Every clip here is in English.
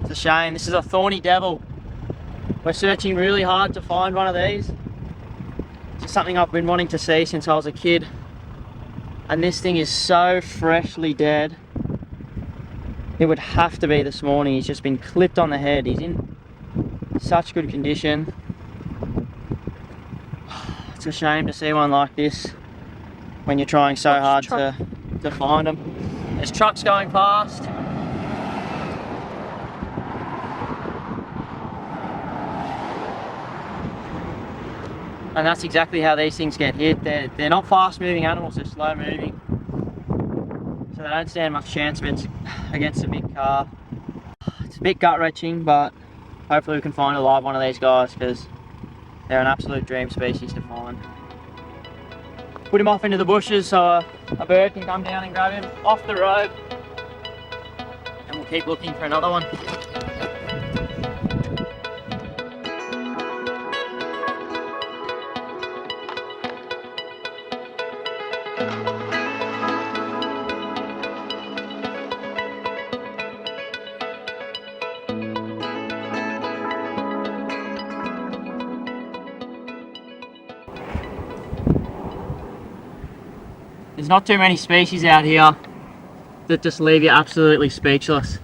It's a shame. This is a thorny devil. We're searching really hard to find one of these. It's something I've been wanting to see since I was a kid. And this thing is so freshly dead. It would have to be this morning. He's just been clipped on the head. He's in such good condition. It's a shame to see one like this when you're trying so hard to find them. There's trucks going past. And that's exactly how these things get hit. They're not fast moving animals, they're slow moving. So they don't stand much chance against a big car. It's a bit gut wrenching, but hopefully we can find a live one of these guys, because they're an absolute dream species to find. Put him off into the bushes so a bird can come down and grab him off the road, and we'll keep looking for another one. There's not too many species out here that just leave you absolutely speechless.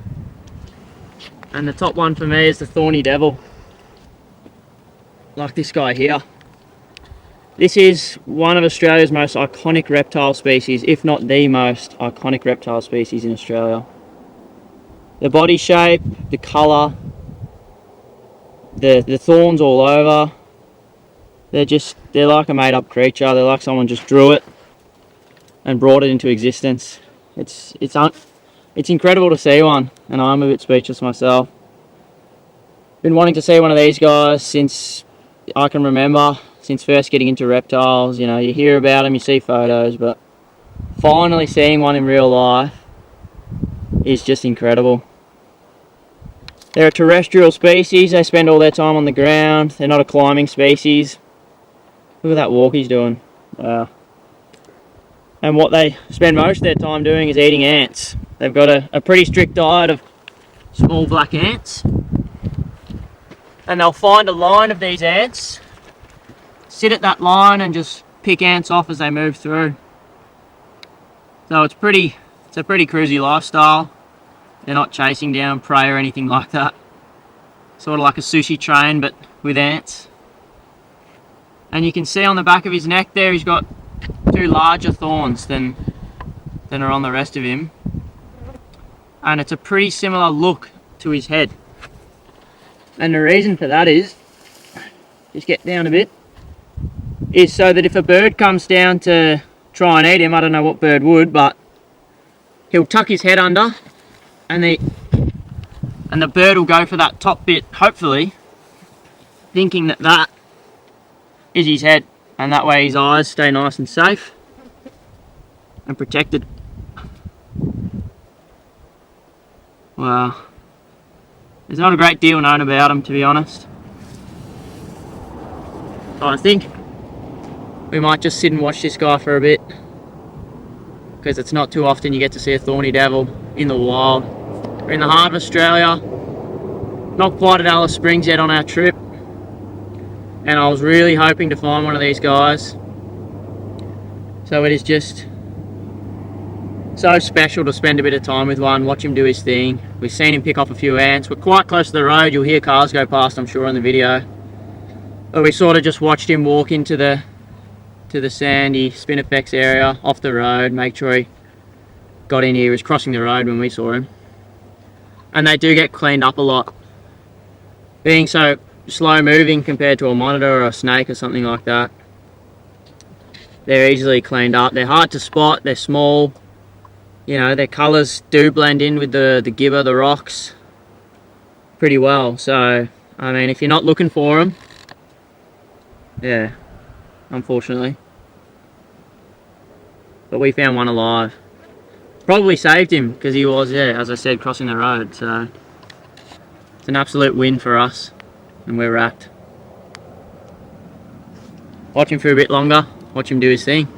And the top one for me is the thorny devil. Like this guy here. This is one of Australia's most iconic reptile species, if not the most iconic reptile species in Australia. The body shape, the colour, the thorns all over. They're like a made up creature. They're like someone just drew it and brought it into existence. It's incredible to see one, and I'm a bit speechless myself. Been wanting to see one of these guys since I can remember, since first getting into reptiles. You know, you hear about them, you see photos, but finally seeing one in real life is just incredible. They're a terrestrial species. They spend all their time on the ground. They're not a climbing species. Look at that walk he's doing. Wow. And what they spend most of their time doing is eating ants. They've got a pretty strict diet of small black ants. And they'll find a line of these ants, sit at that line and just pick ants off as they move through. So it's a pretty cruisy lifestyle. They're not chasing down prey or anything like that. Sort of like a sushi train, but with ants. And you can see on the back of his neck there, he's got two larger thorns than are on the rest of him, and it's a pretty similar look to his head. And the reason for that is, just get down a bit, is so that if a bird comes down to try and eat him, I don't know what bird would, but he'll tuck his head under, and the bird will go for that top bit, hopefully thinking that that is his head. And that way his eyes stay nice and safe and protected. Wow. There's not a great deal known about him, to be honest. So I think we might just sit and watch this guy for a bit, because it's not too often you get to see a thorny devil in the wild. We're in the heart of Australia, not quite at Alice Springs yet on our trip. And I was really hoping to find one of these guys. So it is just so special to spend a bit of time with one, watch him do his thing. We've seen him pick off a few ants. We're quite close to the road. You'll hear cars go past, I'm sure, in the video. But we sort of just watched him walk into the sandy spinifex area off the road, make sure he got in here. He was crossing the road when we saw him. And they do get cleaned up a lot. Being so slow moving compared to a monitor or a snake or something like that, they're easily cleaned up. They're hard to spot, they're small, you know, their colours do blend in with the gibber, the rocks, pretty well. So I mean, if you're not looking for them, yeah, unfortunately. But we found one alive. Probably saved him because he was, yeah, as I said, crossing the road. So it's an absolute win for us. And we're wrapped. Watch him for a bit longer, watch him do his thing.